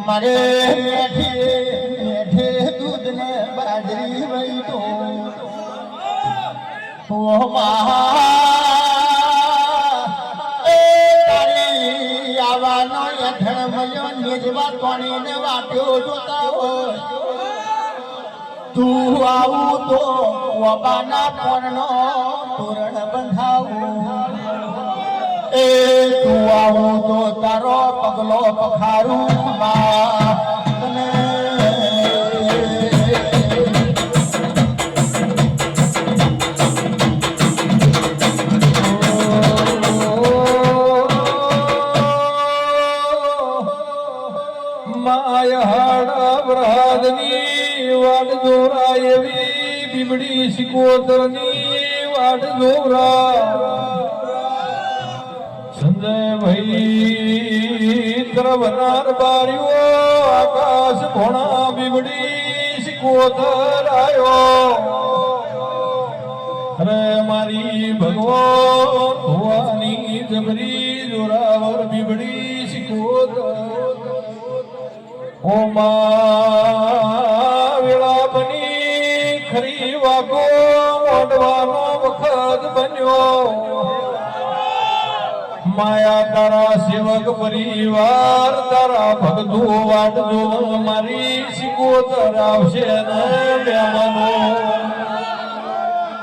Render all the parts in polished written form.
મારે મેઠે દૂધ ને બાજરી વહી તો તારી આવવાનો યથણ મળ્યો નિજવા કોણી ને વાટ્યો જોતા હોય તું આવું તો વબાના પરનો તોરણ બંધાવું એ તું આવું તો તારો પગલો પખારું વાટ જોરાય એવી બીમડી સિકોતરની વાટ જોરા સંજય ભાઈ તરવનાર બાર્યો આકાશ ભોણા બીમડી સિકોતર આયો અરે મારી ભગવાન ભવાની જબરી જોરાવર બીમડી સિકોતર ઓ મા વેળાપની ખરી વાગો મોડવાનો વખત બન્યો માયા તારા સેવક પરિવાર તારા ભક્તો વાટ જો મારી સિકોતર આવશે ને મહેમાનો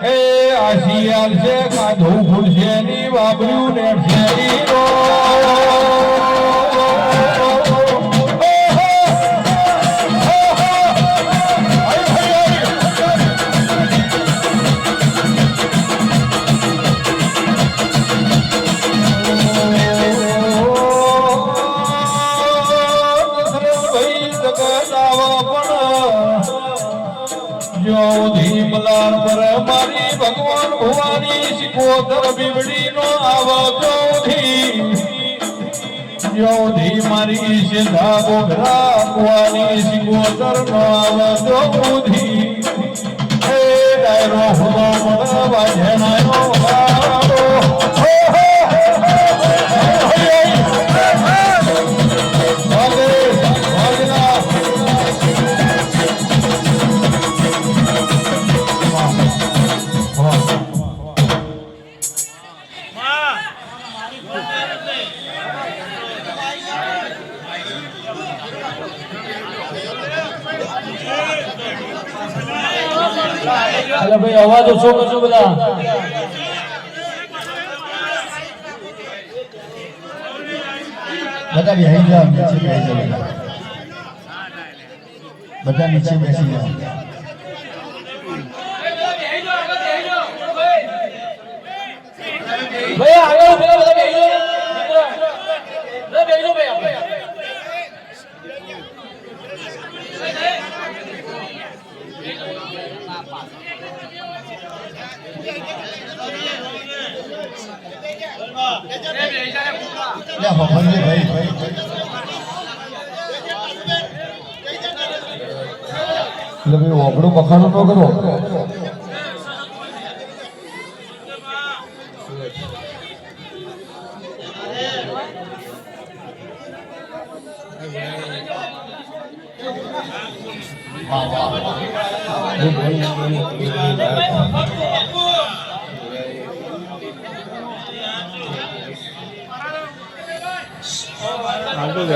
એ આશિયાલ છે ખાધું ભૂલશે ની વાબર્યું ને ફેરી મારી ભગવાન ભવાની સિકોતર બીમડી નો આવા જોધી મારી સિંધા ગોઘરા ભવાની સિકોતર નો આવા જોધી એ ડાયરો હુલો મન વાજણાયો અરે ભાઈ અવાજ ઓછો કરજો બધા બધા બેસી જાઓ નીચે બેસી જાઓ બધા નીચે બેસી જાઓ ભાઈ આગળ પેલા બધા બેસી જાઓ બધા બેસી જાઓ ભાઈ આપણે લે ભગવાનજી ભાઈ એટલે ભાઈ ઓગળું બખાડું ન કરો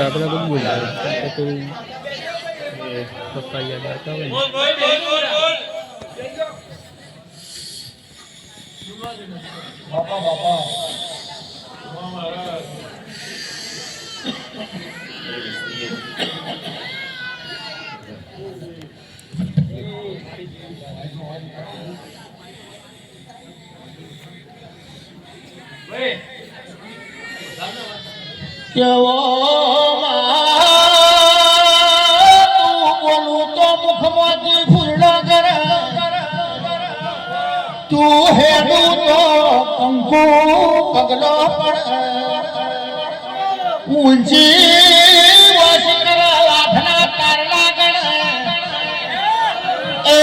આપણે બધું બોલાવે તો પપ્પા યાદ આવતા હોય બાપા બાપા કેવો તું બોલું તો મુખમાંથી ફૂલડા કરે તું હેડું તો કંકુ પગલો પડે ઊંચી વસ કરે લાખના તારલા ગણે એ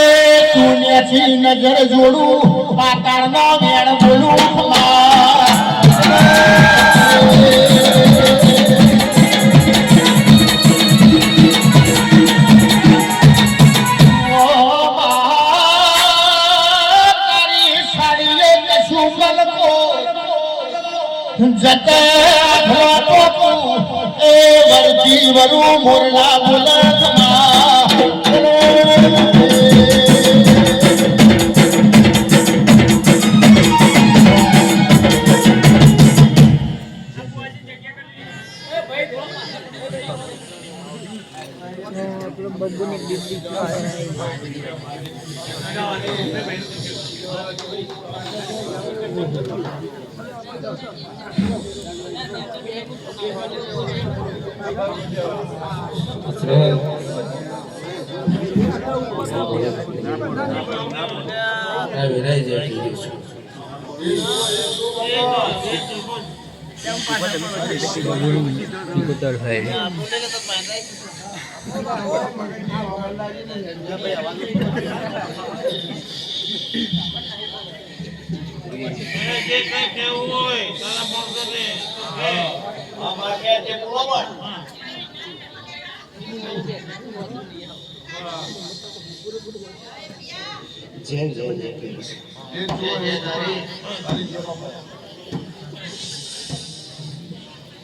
તુનેથી નજર જોડું પાતાળનો વેણ બોલું વરુ મોરના બોલતમાં બબુની દીદી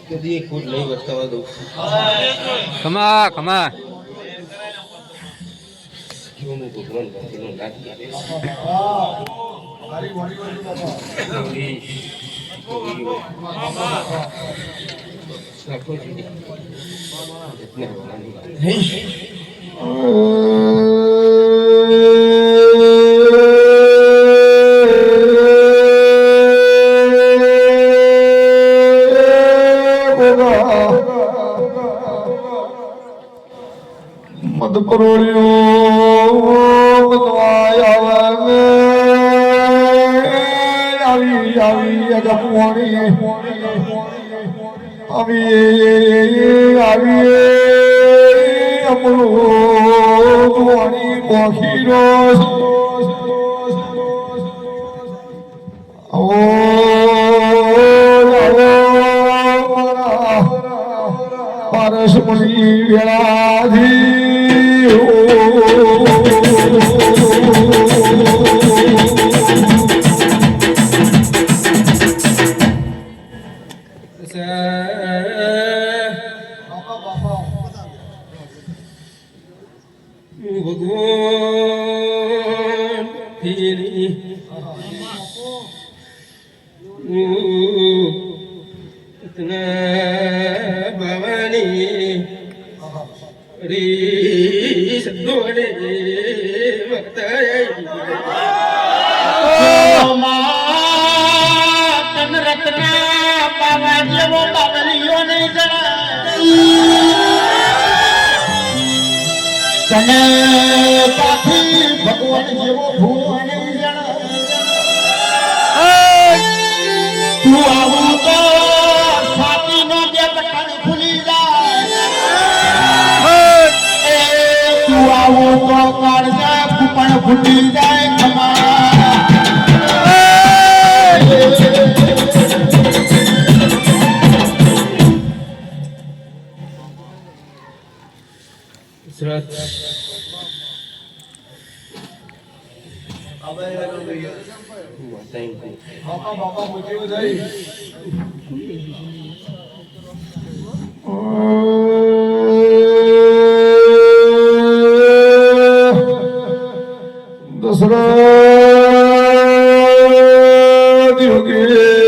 કદી એક ફૂટ નહીં વટકાવા દઉં. ખમા ખમા હું ભગવાન ભક્તિનો નાથ કરીશ. રાખો જી. જતને ભગવાનની વાત. મદ પરોળ્યો મદવાયા આવી આવી અગપોણી આવી અમરો દુઆણી મોખીરો પારસમણી વેળાધી ભગવાન તેરી इतना भवानी री सदोड़े તન રત્ના બાબા જેવો બાબલીઓ નહીં જણાય તને પાછી ભગવાન જેવો ભૂવો નહીં જણાય તું આવું તો છાતીનો બે બટન ખુલી જાય તું આવું તો કાળજા પણ ફૂટી જાય ખમા દશરથ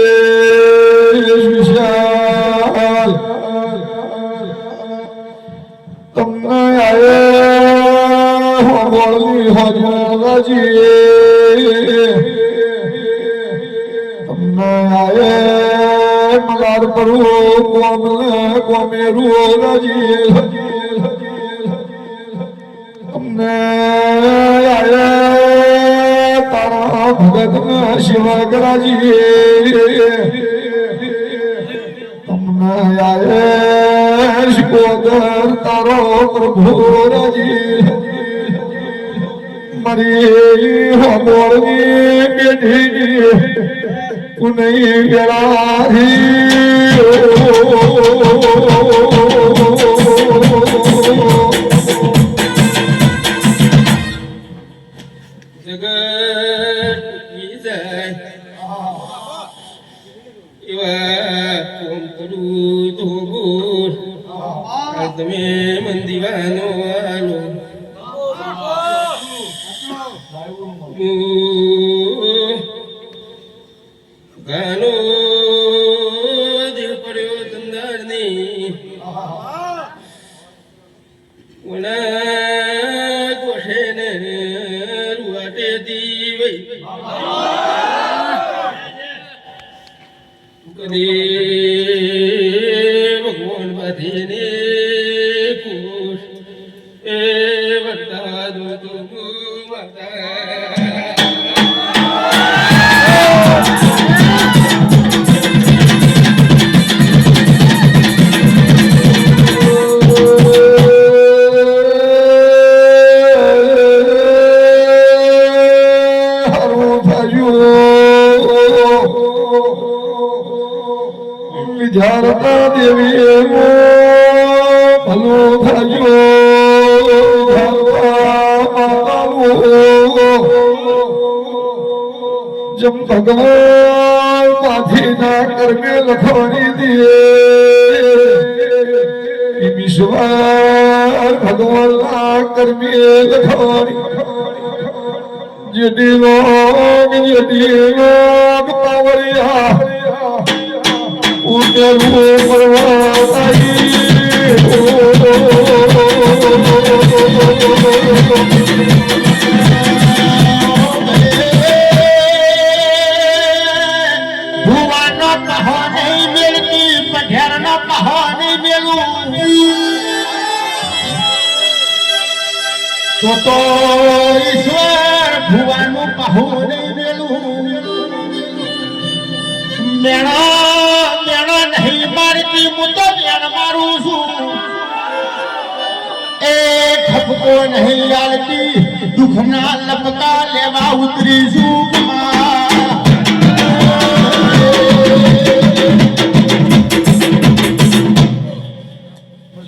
યોગેશ વિશાલ તમને આયે હોળી હજરજી તમને આયે મગાર કરું કોમને કોમેરું રજી તમને આયે તારા ભગતને શિવગરાજી તમને આયે શિકોદર તારો પ્રભુ રજી મારી હોમોળની પેઢી પુનઈ વેળાહી જગત વિજય એવા કોમ કરું તો બોલ તમે મન દીવાનો આલો ગાનો દેવ પડ્યો તંદારની ઓના કોઠે ને રૂવાટે દીવઈ કદી ભગવાન બાધીને કોશ એ વટા દો તો માતા વિદ્યારતા દેવી એવો ભલો થયો જેમ ભગવાન પાથીના કર્મે લખવાની દે ઈશ્વર ભગવાનના કર્મે લખવાની જેડી લોગ પાવરિયા ઉતરવું પરવાઈ ભુવાનો કહો નહીં મેળતી પઢેરનો કહો નહીં મેલું તો ઈશ્વર ભુવાનું કહો નહીં મેલું મેણા નહીં મારતી હું તો મેણ મારું છું એ ઠપકો નહીં આલતી દુઃખના લપકા લેવા ઉતરી છું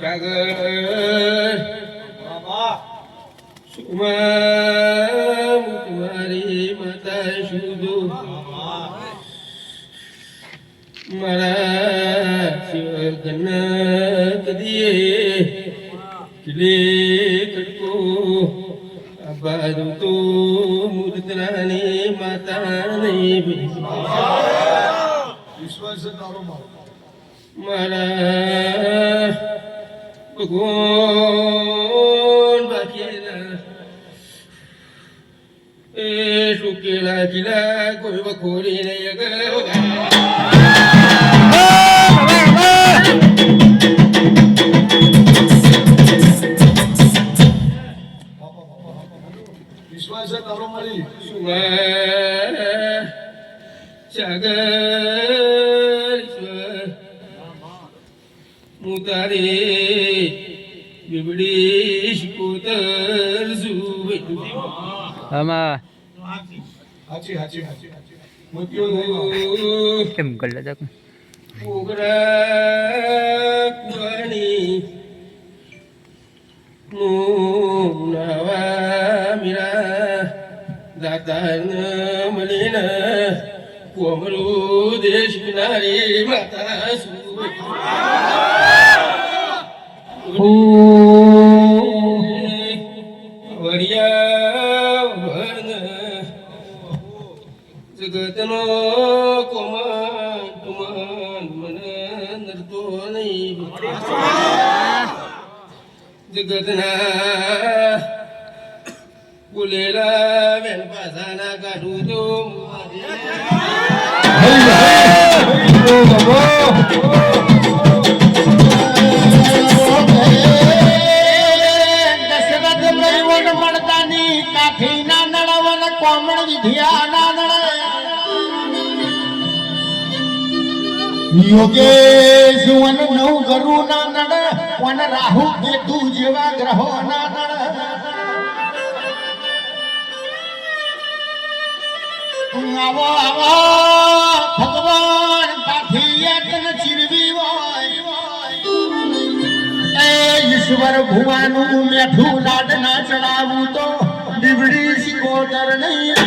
સાગર સુમા તમારી માતા શુદ્ધો મારા શિવગના કદીએ કિલે કટકો આબાદ તો મૂર્તરાની માતા નહીં વિશ્વાસ તારો મારા ભગવાન બાકીના એ સુકેલા કિલા કોઈ વખોરી નહીં ગયો વિશ્વાસ તારો મળી સાગર હું તારી બીબડી શિકોતર જુવે આમાં હાચી હાચી હાચી મોતીઓ નહીં કેમ કરી લે ઉગરા કુવાની નવા મીરા દાતાન મળીને કોમરું દેશ કિનારી માતા સુવે વરિયા વર્ણ જગતનો કોમન તુમન મન નરતો નહીં જગતના બોલેલા વેન પાસાના કાઢું તો દશરથ મૈવન મળતાની કાઠી ના નળવન કોમળ વિધિયા ના નળ યોગેશ વન નવ ગરુ ના નળ વન રાહુ કેતુ જેવા ગ્રહો ના નળ આવો આવો ભગવાન કાઠી યજ્ઞ ચીરવી હોય એ ઈશ્વર ભુવાનું મેઠું લાડ ના ચડાવું તો દીવડી શિકોતર નહીં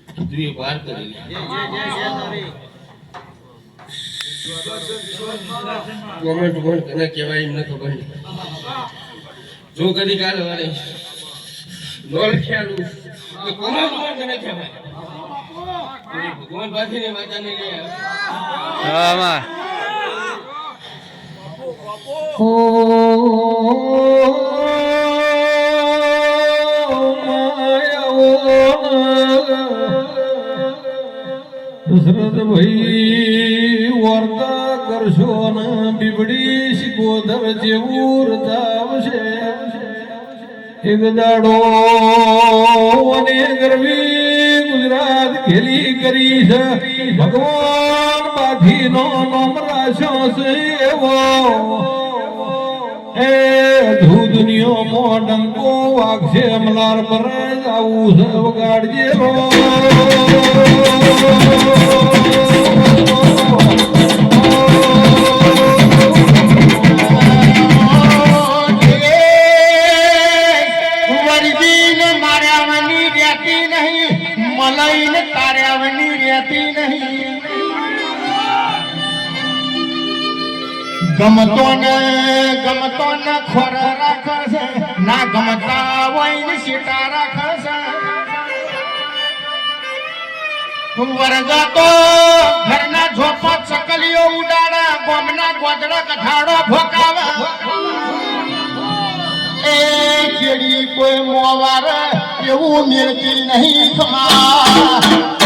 પૃથ્વી પાર કરી કોમેન્ટ કોણ તને કહેવાય એમને ખબર નહીં જો કદી કાલ વાળી નોર ખ્યાલું તો કોમેન્ટ કોણ તને કહેવાય ભગવાન પાસેની વાચાને લે આમાં દશરથ ભાઈ વાર્તા કરશો ને બીબડી શિકોદર જેવું રતાવશે એક દાડો અને ગરવી ગુજરાત ખેલી કરી છે ભગવાન બાથી નો નામ રાખ્યો છે એવો એ દુનિયામાં ડંકો વાગશે અમલાર પર આવું છે વગાડજે વરદીને માર્યાવની રહેતી નહીં, મલાઈને તાર્યાવની રહેતી નહીં. ગમતો ને ખોર રાખે છે, ના ગમતા હોય ને સીટા રાખે છે. વરગાતો ઘરના ઝોપા ચકલીઓ ઉડાડા, ગોમના ગોદડા કઠાડો ભોકાવે. એ જેડી કોઈ મોવાર એવું મેળતી નહીં ખમા.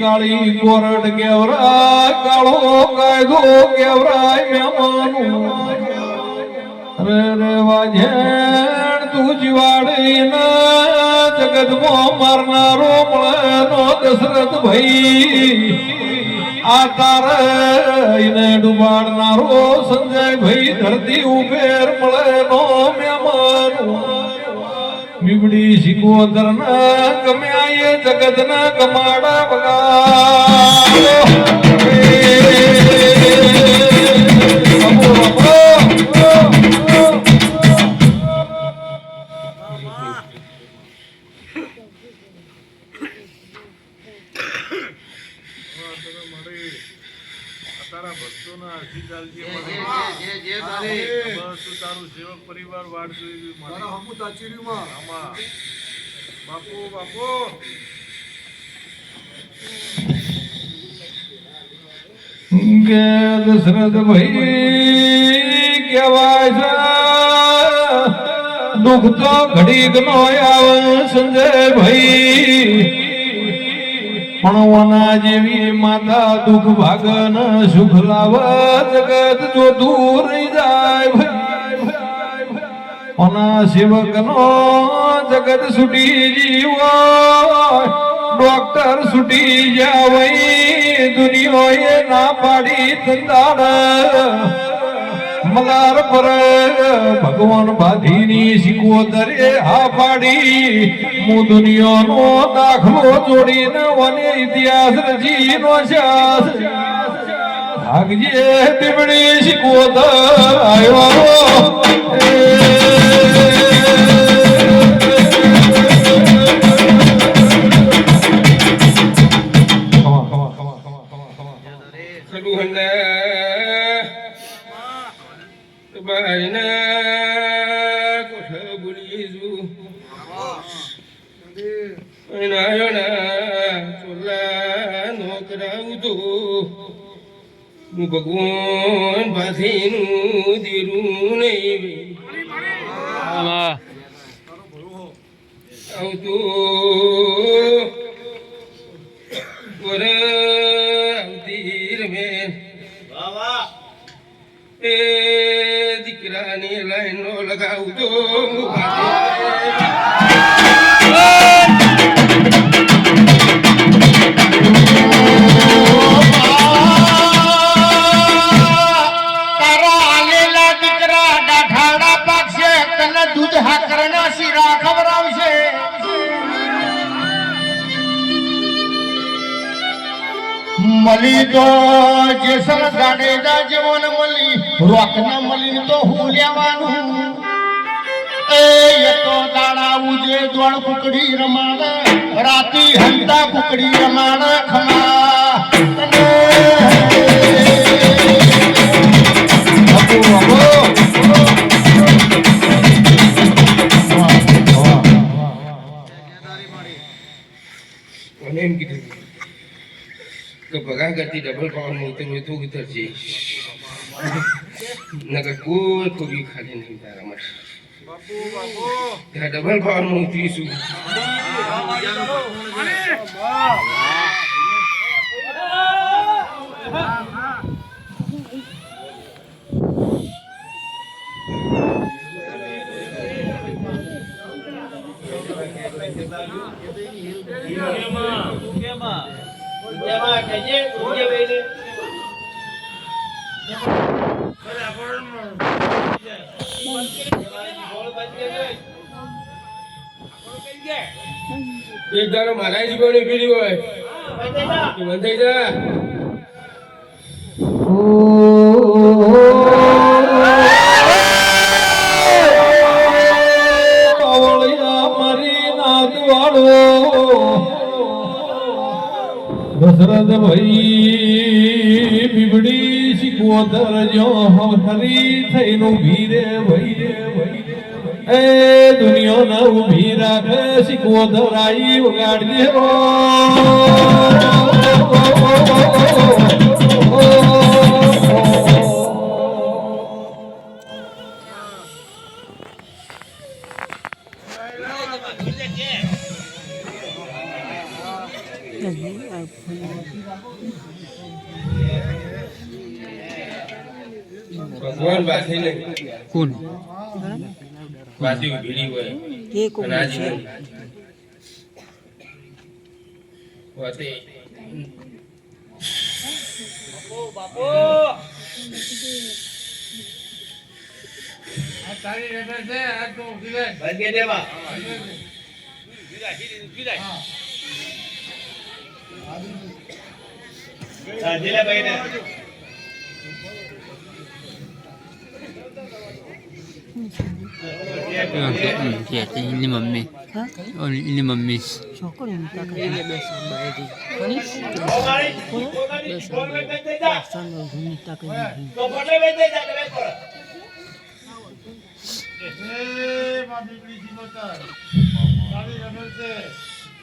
કાળી કોરડ કેવરા કાળો કાયદો કેવરાય મહેમાનું રે રે વાજેણ તું જીવાડી ના જગતમાં મારનારો મળે નો દશરથ ભાઈ આ તારે ડુબાડનારો સંજય ભાઈ ધરતી ઉભેર મળે નો મહેમાનું બીબડી શિકોદર ના ગમ્યા જગત ના કમાડા બગાડો તારું સેવક પરિવાર વાડ જોઈ મારા હમુ તાચીરીમાં આમાં બાપુ બાપુ કે દશરથ ભાઈ કેવાય છે દુઃખ તો ઘડીક નો આવે સંજય ભાઈ પણ ઓના જેવી માતા દુઃખ ભાગન સુખ લાવ જગત જો દૂર રહી જાય ભાઈ ઓના સેવક નો જગત છૂટી જીવો ડોક્ટર છૂટી જાવ દુનિયાએ ના પાડી તંદાડ મલાર પર ભગવાન બાધીની શિકોદરે હા પાડી હું દુનિયાનો દાખલો જોડીને વને ઇતિહાસ રચી નો શાસ ભાગજે બીબડી શિકોદર આવ્યો ભગવાન પાસેનું દીરું નહીં આવતું આવતી રમે એ દીકરાની લાઈન નો લગાવતો દૂધ હાકરના મળી તો જેસલ જાડેજા જેવો ને મળી રોક ના મળી તો હું લેવાનું એ તો દાડા ઉજે દોડ કુકડી રમાડે રાતી હંતા કુકડી રમાડે ખમા અને એમ કીધું કે ભગા કરતી ડબલ પાવર ઉતરવું તો ઉતરશે નકર કોઈ ખોબી ખાલી નહીં તારા માટે ત્યાં ડબલ પાવર માં ઉતરીશું એક દાડો મારા જીવવાની પીડી હોય બંધાઈ જા દશરથ ભાઈ બીબડી શીખવતર જો હરી થઈનું ભીરે ભાઈ એ દુનિયા ના ઉભી રાખે શીખવતર આઈ વગાડજે રો ભગવાન બાથી નહીં કોણ બાથી ભીડી હોય અને આજી વાતે ini mami oh ini mami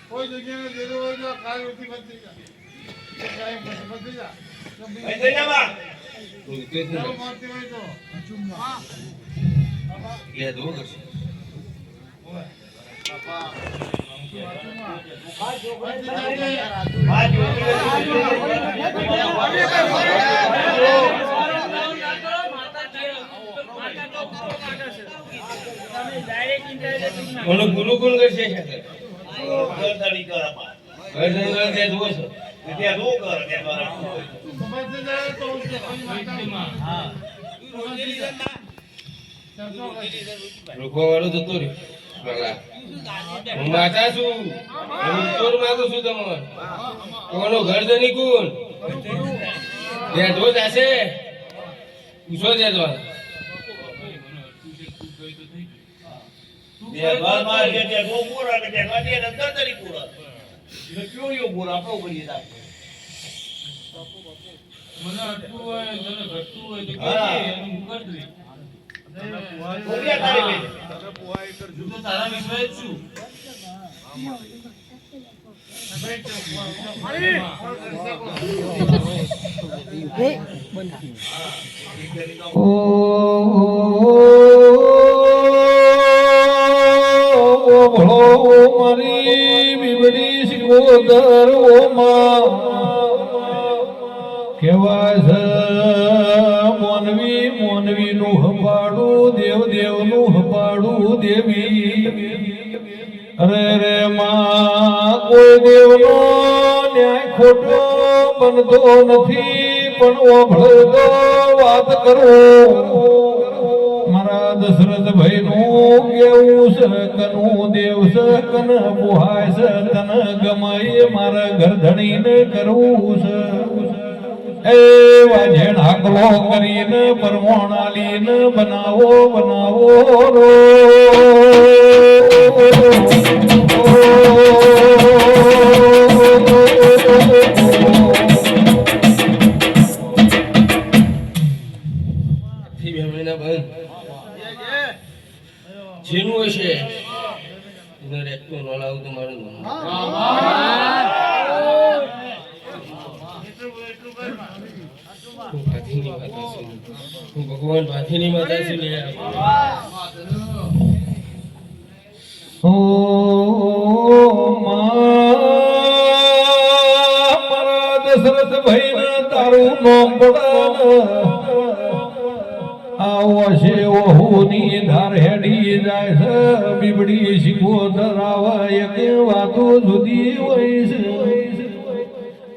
કોઈ જગ્યાએ જેલો હોય તો કાલ ઉઠી બધી જાય બધી જા મારતી હોય તો ये दो करશે ઓનો ગુરુ કોણ કરશે છે ગરદડી કર આપા ગરદડી કર દે દો છો ત્યાં દો કર ત્યાં સમજ જાય તો હા રોકો વાળો જતો રે બગલા હું માતા છું હું ચોર માંગુ છું તમને કોનો ગરદની કોણ ત્યાં ધોજ આશે પૂછો દે તો બે ઘર માં જે તે ગોપુરા કે તે ગાડી ને ગરદડી પૂરા ને ચોરીઓ પૂરા આપણો કરી દા મને અટકું હોય મને ઘટતું હોય તો હા. કે એનું કરી દે કોરિયા તારી લે હું તો તારા વિશ્વાસ છું મારી બીબડી શિકોદર ઓમાં કેવાય છે મોનવી મોનવી નું હપાડું દેવ દેવ નું હપાડું દેવી અરે રે માં કોઈ દેવનો ન્યાય ખોટો બનતો નથી પણ ઓભળતો વાત કરો મારા દશરથ ભાઈ નું કેવું કનું દેવ કન બુહાય છે તન ગમાય મારા ગરધણીને કરવું છે એ વાજણ હાકલો કરીને પરમોણાલીને બનાવો બનાવો રો જેનું હશે એને રેકતો ન લાવું તો મારું હું ભગવાન ભાથીની માતા છું લે ઓ મારા દશરથ ભાઈ તારું નામ પડાન આવો છે ઓહુની ધાર હેડી જાય છે બીબડી શીખો ધરાવે એક વાતો જુદી હોય છે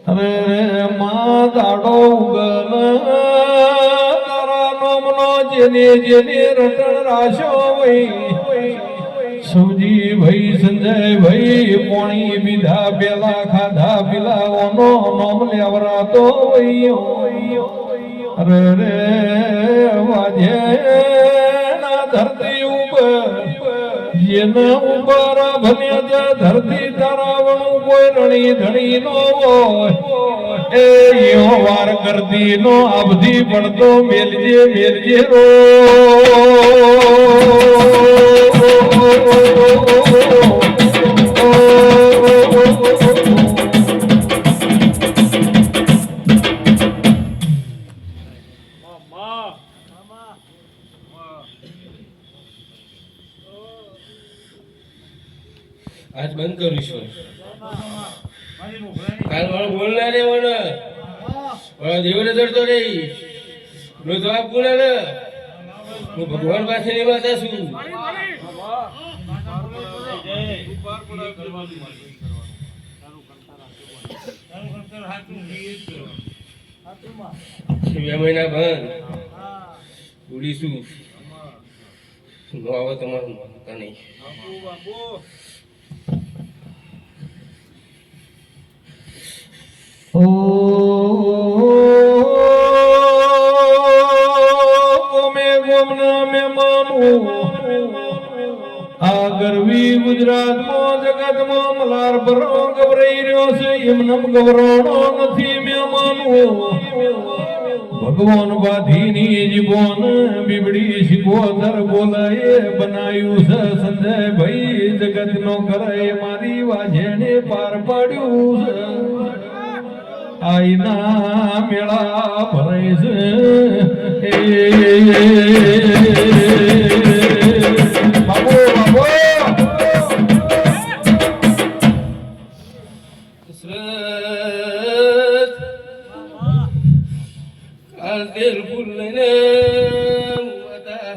અરે માં દાડો ઉગન તારા નામનો જેને જેને રટણ રાશો હોય સૌજી ભાઈ સંજય ભાઈ પોણી બીધા પેલા ખાધા પીલાઓનો નામ લેવરાતો હોય અરે રે વાજે ના ધરતી ઉપર જેના ઉપર ભલે ધરતી તારાવણું કોઈ રણી ધણી નો હોય એ યો વાર કરતી નો અબધી પડતો મેલજે મેલજે રો આજ બંધ કરીશું કાલ મારો બોલના રે મને મારા દેવને જડતો રહી નો જવાબ બોલે ને હું ભગવાન પાસેની માતા છું બે મહિના બંધ ઉડીશું નો આવે તમારું માનતા નહીં ઓ ગોમે ગોમના મહેમાનો આ ગરવી ગુજરાતમાં જગતમાં મલાર ભરો ગવરાઈ રહ્યો છે એમનમ ગવરાણો નથી મહેમાનો ભગવાન બાધીની જીવન બીબડી શિકોદર બોલાય બનાયું છે સંજય ભાઈ જગતનો કરે મારી વાજેને પાર પાડ્યું છે આઈના મેળા ભરાય છે બાબો બાબો કાલ તેલ ફૂલ લઈને માતા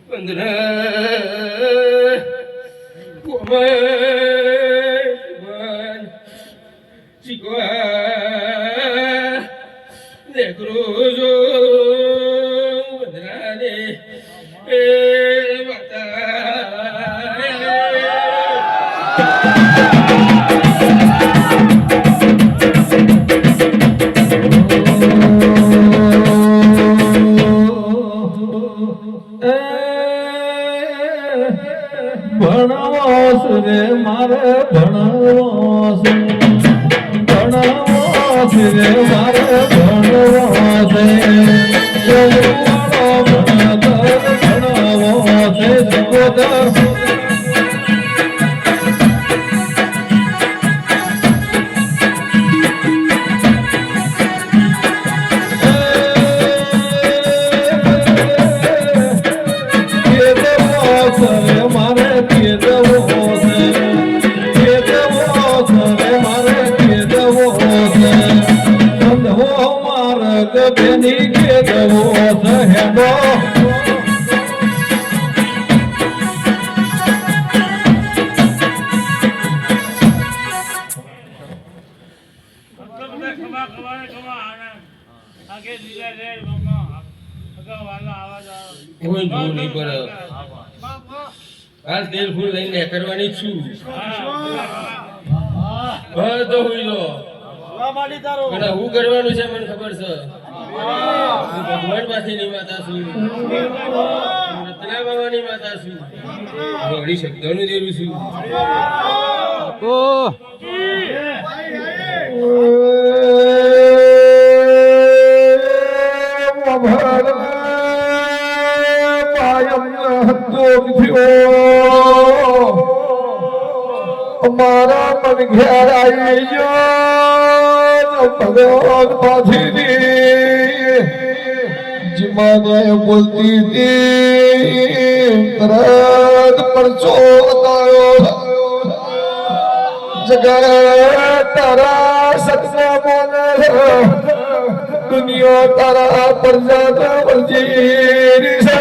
બંધના ભણવાસ રે મારે ભણવાસ ભણવાસ રે મારે ભણવાસ ભણવાસ સગોદર બેની કે દવો સહેડો કોઈ ભૂલ નહીં પડે હાલ તેલ ફૂલ લઈને કરવાની જ છું બધો હોઈ લો અને હું કરવાનું છે મને ખબર છે હું ભગવાન પાસેની માતા છું રત્ના બાબાની માતા છું ઘણી શબ્દોનું દેવું છું અમારા મન ઘેર આવી ગયો ભગવાન પાસેથી જીમાને બોલતી હતી તરત પરચો બતાવ્યો જગત તારા સત્ય બોલે દુનિયા તારા પરજાત વર્જી છે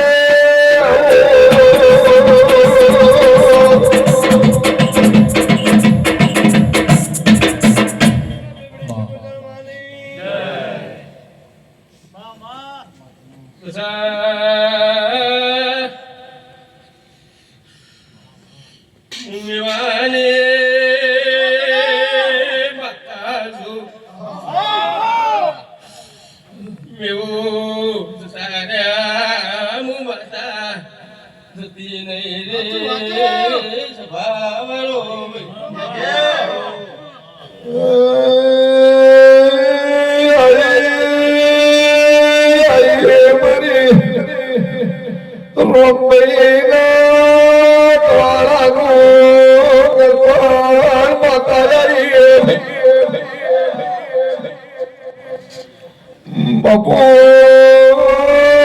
બાપુ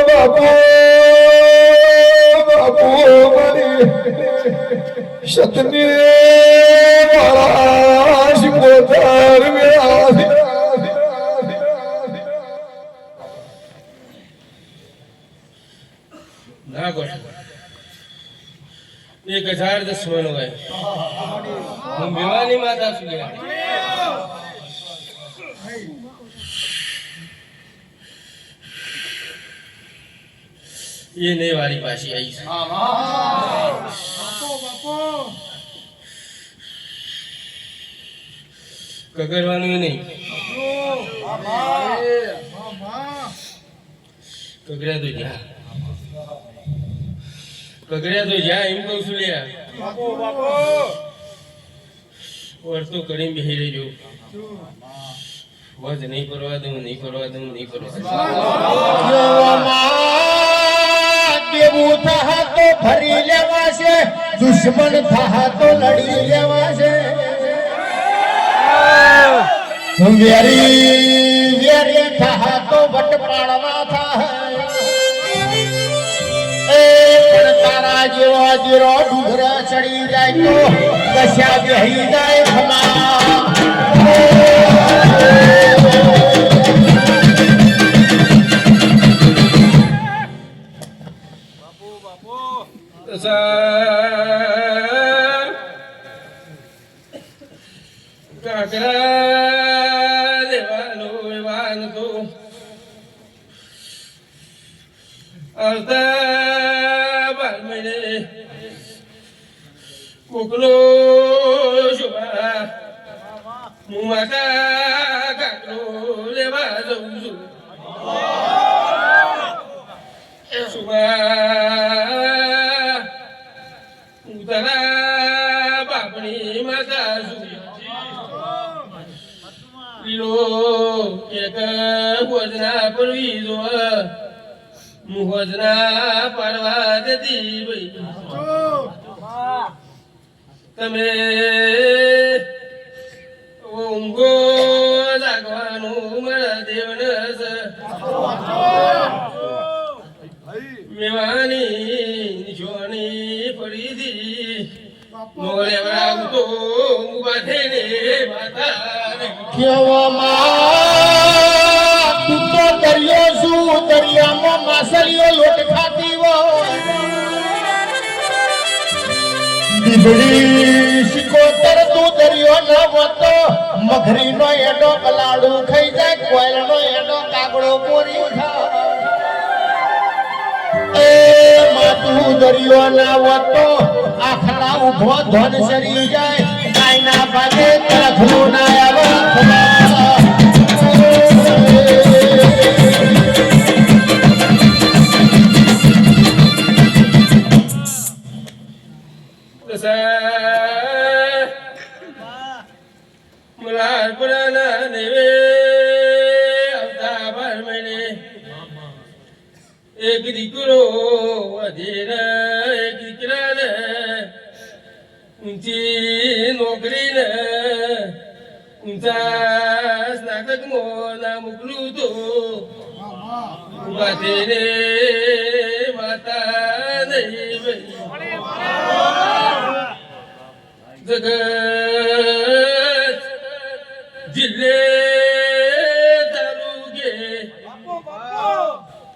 બાપુ બાપુ મારી સતની મારા શિકોતર ના ગોઠ 1010 મનો હોય હું મેવાની માતા છું ये नई वाली पासी आई है कगरवानी नहीं कगरा तो जा इन को सुलिया और तो करीम भी रही जो वज नहीं करवा दूं દેવું થા તો ફરી લેવા છે દુશ્મન થા તો લડી લેવા છે વેરી થા તો વટ પાડવા થા એ પણ તારા જેવો જીરો ડુંગર ચડી જાય તો કશા બેહી જાય ખમા Kuklo shuba mumata kaklo leva zuzu shuba utara babni mata zuzu lilo eka wajna parvizo muhajna parvad dibai તમે ઊંઘો જાગવાનું મારા દેવને મેવાની નિશોની પડી દી મોરે વાગતો ઊભા થઈને માતા કેવામાં તું તો દરિયો શું દરિયામાં માછલીઓ લોટ ખાતી હોય બીબડી શિકોતર તું દરિયો ન વતો મગરીનો એડો કલાડું ખાઈ જાય કોયલનો એડો કાગડો પોરી ખા દરિયો ના હોતો આખલા ઉભો ધન સરી જાય કાયના ભાગે તરફનું ના આવે મલાર પુરાના દેવે આવતા બાર મહિને એક દીકરો વધેર એક દીકરાને ઊંચી નોકરીને ઊંચા સ્નાતકમાં ના મોકલું તો ઉભા થઈને માતા નહીં જગત જિલ્લે તાલુકે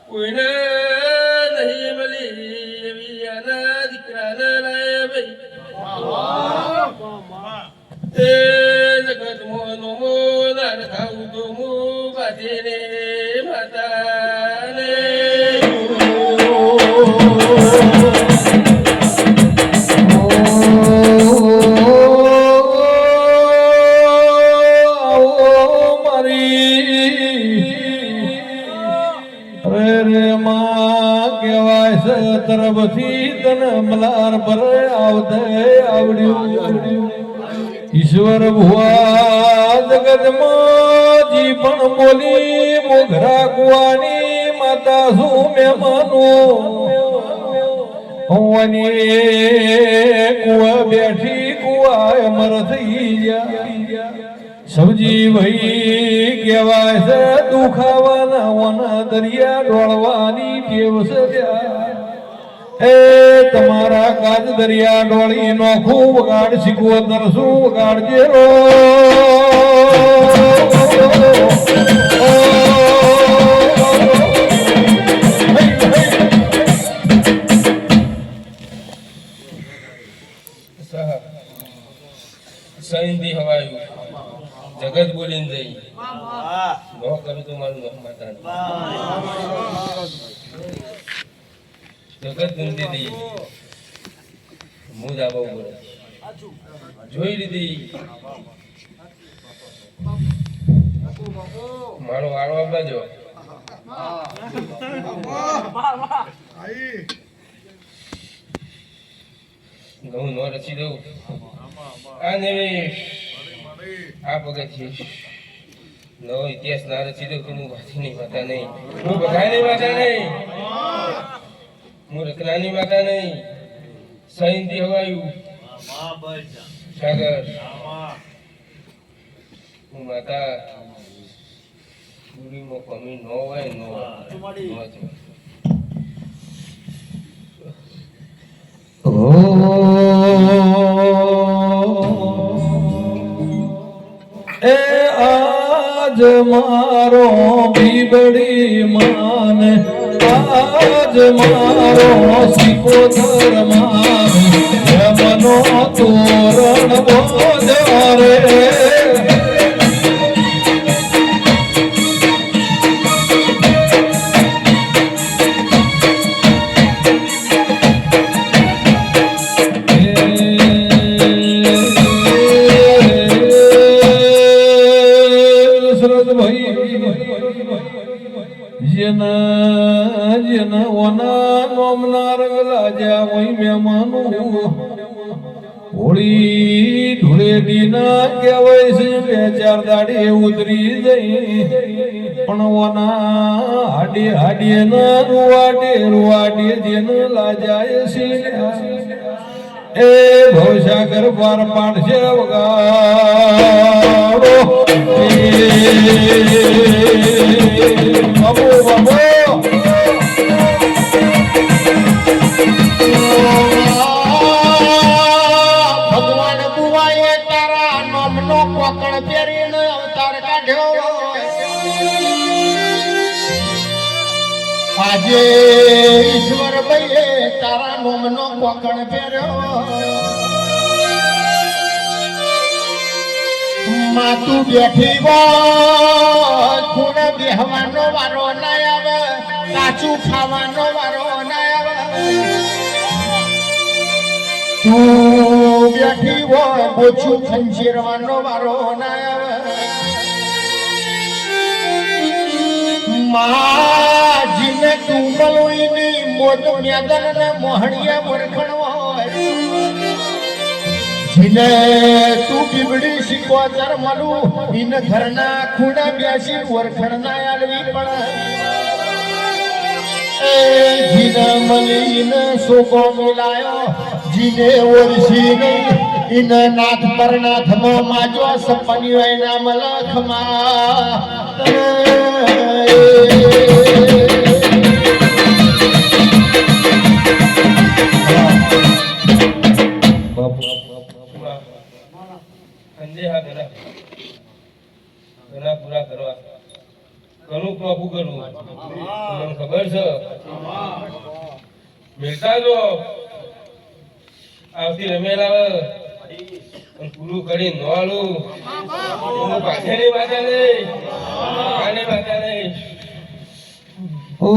કોઈને નહીં મળી એવી આના દીકરાને લાય ભાઈ એ જગત મોનો મોનાર ખાવું તો મો બાધીને માતાને તરફથી તને મલાર પર આવતે આવડ્યું ઈશ્વર ભુવા જગતમાં જી પણ બોલી મોઘરા કુવાની માતા શું મહેમાનો હોવાની કુવા બેઠી કુવા અમર થઈ ગયા સબજી ભાઈ કહેવાય છે દુખાવાના વના દરિયા ડોળવાની ટેવ છે એ તમારા કાજ દરિયા ડોળી નોખું વગાડ શીખવો તરસું વગાડજે રો સહિંદી હવાયું જગત બોલીને જઈ નો કરું તો મારું માતા જગત ગુંદી દી મું જાબો બોલે જોઈ લીધી મારો વાળો બાજો હું નો રચી દઉં આ નિવેશ આ પગથિયે નવો ઇતિહાસ ના રચી દઉં કે હું વાંચીની માતા નહીં હું બધાની માતા નહીં હું રત્નાની માતા નહીં સહિંદી હવાયું સાગર હું માતા પૂરીમાં કમી ન હોય ન એ આજ મારો બીબડી માને આજ મારો સિકોતર માને યમનો તોરણ બોધારે જેના ઓના નોમના રંગલા જ્યાં હોય મહેમાનો હોળી ધૂળેટીના કહેવાય છે બે ચાર દાડે ઉતરી જઈ પણ ઓના હાડીએ ના રૂવાડે જેને લાજાય છે એ ભવસાગર પાર પાડશે વગાડો બાબો બાબો ભગવાન બુવાએ તારા નામનો કોકણ પહેરીને અવતાર કાઢ્યો આજે ઈશ્વર ભાઈએ તારા નામનો કોકણ પહેર્યો માતું બેઠી હોય ખૂણે બેહવાનો વારો ના આવે કાચું ખાવાનો વારો ના આવે તું બેઠી હોય બોછું ખંચેરવાનો વારો ના આવે માજીને તું મલોઈની મોત મેદન ને મોહણિયા વરખણ હોય જીને તું બીબડી શીખોતર મલું ઇન ઘરના ખૂણા બેસી વરખણ ના આલવી પણ જીને મલીને સોગો મિલાયો જીને ઓરસી નહીં ઇન નાથ પર નાથમાં માજો સપન્યો એના મલખમાં સંદેહા ઘણા પૂરા કરવા ઘણું પ્રભુ કરું તમને ખબર છે મિલતા જો આવતી રમેલ આવે અને પૂરું કરી નવાલું પાછળની વાતા નહીં કાની વાતા નહીં ઓ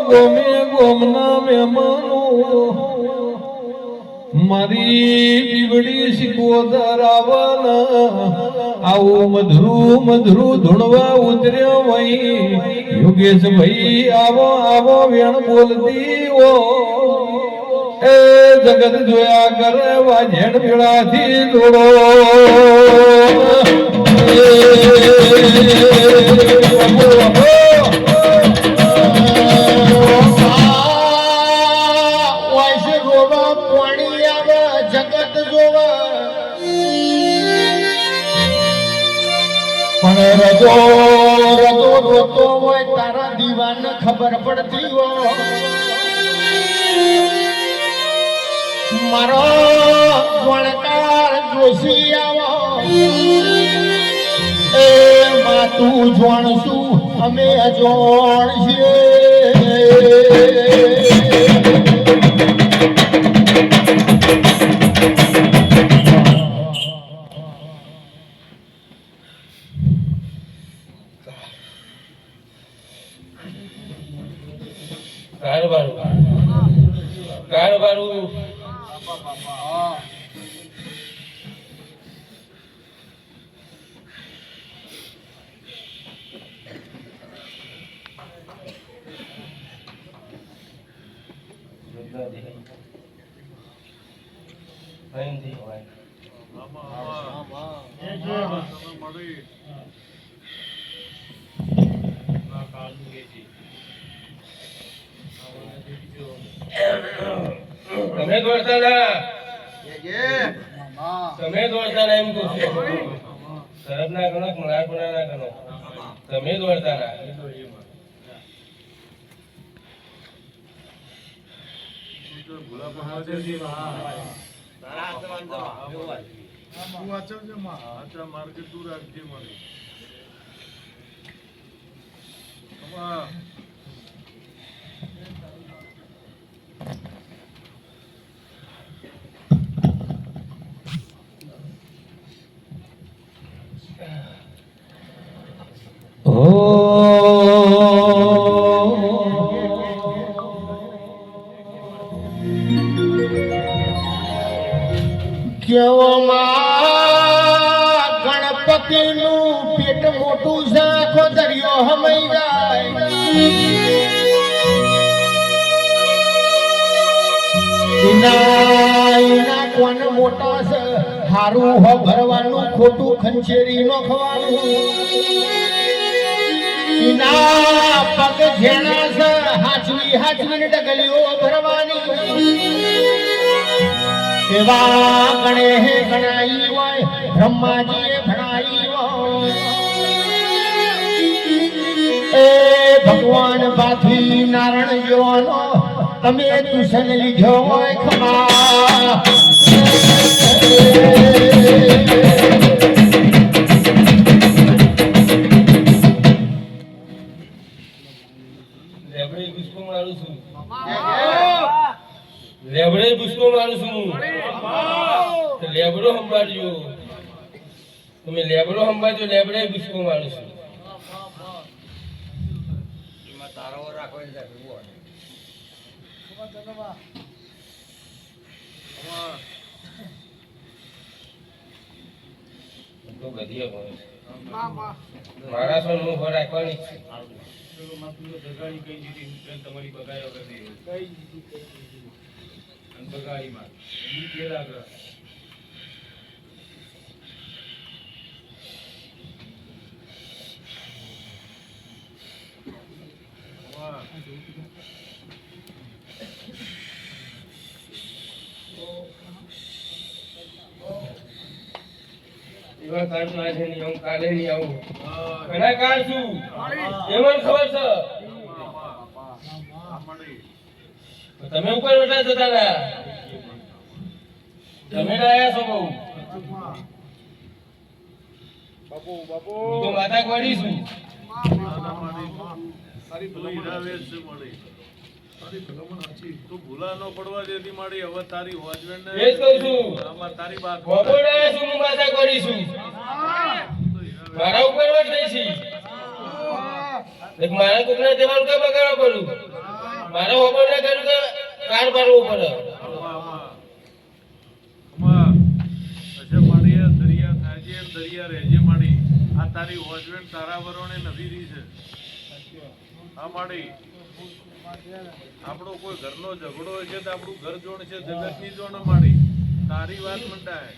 ગોમે ગોમના મહેમાનો મારી બીવડી શીખવદર આવના આવું મધુરું મધુરું ધૂણવા ઉતર્યો વહી યોગેશ ભાઈ આવો આવો વેણ બોલતી ઓ એ જગત જોયા કરે વાજેણ વેળાથી જોડો પણ રજો રજો રોતો હોય તારા દીવાને ખબર પડતી હોય મારો વણકાર જોશી આવો એ માં તું જોણશું અમે અજોણ છીએ કારવારું તમે દોડતા ના તમે દોડતા ના એમ કહું છું શરત ના ગણો મલાપણા ના ગણો તમે દોડતા ના માર્કેટ દૂર રાખજે મને ગણપતિનું પેટ મોટું છે આખો દરિયો હમાઈ જાય એના કોણ મોટા છે હારું હો ભરવાનું ખોટું ખંચેરી નો ખવાનું એના પગ ઝેણા છે હાચવી હાચવીને ડગલીઓ ભરવાની એવા ગણે ગણાઈ હોય બ્રહ્માજીએ ભણાઈ હોય એ ભગવાન બાથી નારણ જોવાનો તમે તુસન લીધો હોય ખમા લેબડે પુષ્પો મારું છું લેબડે પુષ્પો મારું છું તો લેબડો સંભાળજો તમે લેબડો સંભાળજો લેબડે પુષ્પો મારું છું તો ગધીએ હોય મારા son નું ભરાય કોની તમારી બગાડો કરી બગાડીમાં પેલા એવા કાળનું આજે નહીં આવું કાલે નહીં આવું ઘણા કાળ છું એમાં ખબર છે તમે ઉપર બેઠા જતા રહ્યા તમે આયા છો બહુ બાપુ બાપુ હું તો માતા ગોડી છું સારી ભલામણ છે મળી તારી ભલામણ સાચી તું ભૂલા ન પડવા દેતી મારી હવે તારી હોજવેણ ને એ જ કહું છું આમાં તારી વાત બપોરે છું હું માતા ગોડી છું મારા ઉપર વાત થઈ છે એક મારા કુકના દેવાનું કે બગાડો પડું મારા ઉપર ના કરું કે કાર પાડવું પડે દરિયા થાજે દરિયા રહેજે માડી આ તારી હોજવેણ તારા વરોણે નવી રી છે આ માડી આપણો કોઈ ઘરનો ઝઘડો હોય છે તો આપણું ઘર જોણ છે જગતની જોણ માડી તારી વાત મંડાય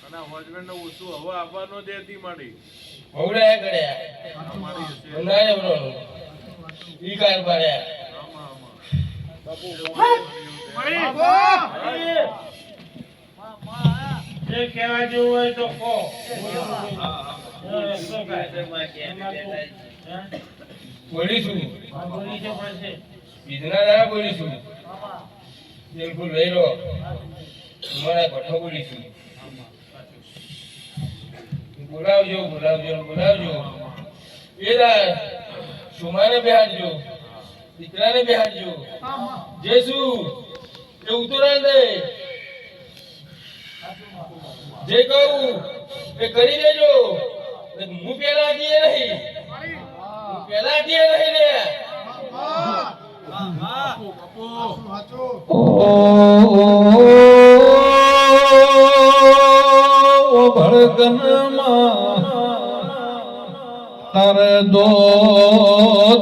અને હોજવેણ ને ઓછું હવા આપવા ન દેતી માડી હોવડાયા કર્યા આ માડી છે મંડાય બરોબર ઈ કાર પાડ્યા આમાં આમાં જે કહેવા જેવું હોય તો કહો બોલીશું બીજના દાડા બોલીશું બિલકુલ લઈ લો તમારા ગઠો બોલીશું બોલાવજો બોલાવજો બોલાવજો એ સુમાને બેહાડજો દીકરાને બેહાડજો જે શું એ ઉતરાણ દે જે કહું એ કરી દેજો હું પેલા દે નહીં પેલા દે નહીં રે ઓ ભળકનમાં તારે દો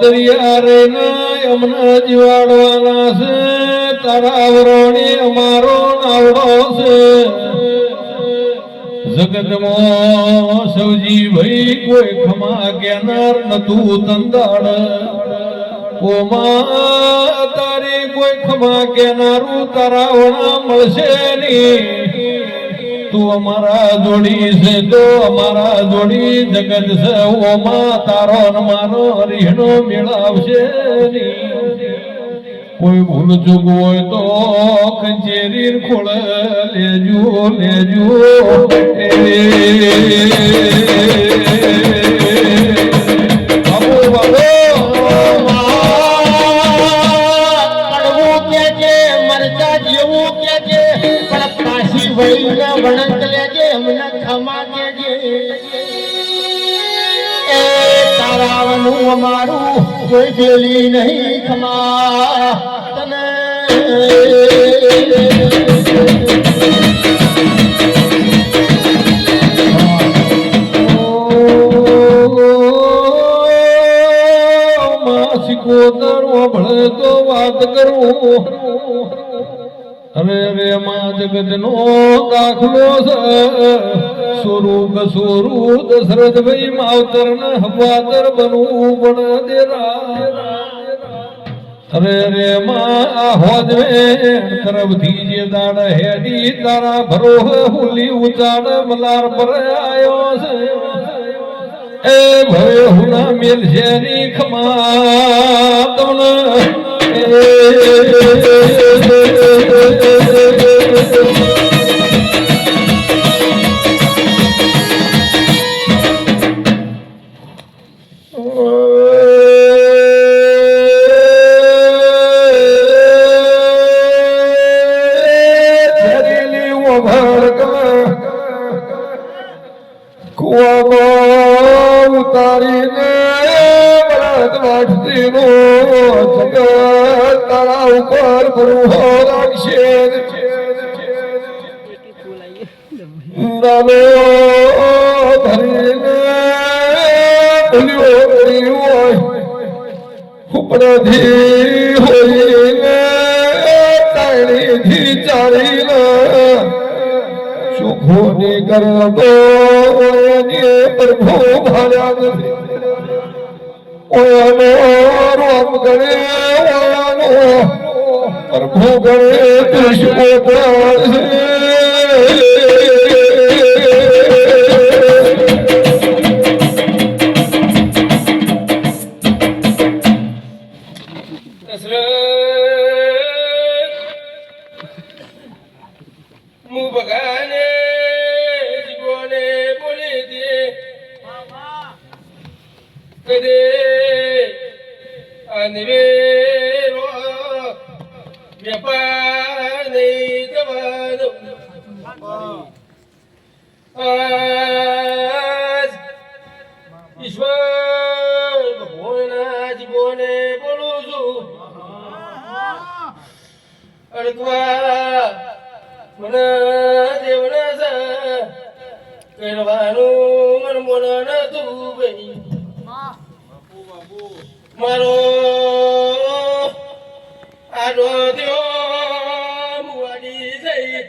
દરિયા રે ના અમને જીવાડવાના છે તારા વરોણી અમારો નાવડો છે જગતમાં સૌજી ભાઈ કોઈ ખમા કેનાર નતું તંદાડ ઓમાં તારે કોઈ ખમા કેનારું તારા વણા મળશે નહીં તું અમારા જોડી છે તો અમારા જોડી જગત છે ઓમાં તારો ને મારો રીહણો મેળાવશે નહીં કોઈ ભૂલ ચૂક હોય તો કચેરી ખોળ લેજો લેજો બાબુ બાબુ કડવું કે છે મરચા જેવું કે છે પણ કાશી વહીને વણંક લેજે અમને ખમા કેજે એ તારાવનું અમારું કોઈ બેલી નહીં ખમા તને સિકોતર ભળે તો વાત કરું અરે રે માં જગત નો દાખલો છે સોરું કસોરું દશરથ ભાઈ માવતર ને હવાતર બનવું પડે દેરા અરે રે માં આ હોજવે તરફથી જે દાડ હેડી તારા ભરોહ હુલી ઉચાડ મલાર પર આયો છે એ ભવે હુના મેલ શેરી ખમા તન ઉતારીને વાટતીનો જગત તારા ઉપર ભરોસો રાખશે નાનો ધરીને ભૂલ્યો કરી હોય ઉપરથી હોઈને તાણીથી ચાલીને સુખોની કરતો એની પ્રભુ ભાળ્યા નથી ઓયાનો રોમ ગણે ઓયાનો પ્રભુ ગણે દુષ્પોત્ર ભગાને જીવોને બોલી દે કદે અનવેરો વ્યાપાર નહીં જવાનો આજ ઈશ્વર ભગવાનના જીવોને બોલું છું અડકવા મને દેવના કરવાનું મન મોન નતું ભાઈ મારો આડો દ્યો મુવાડી જઈ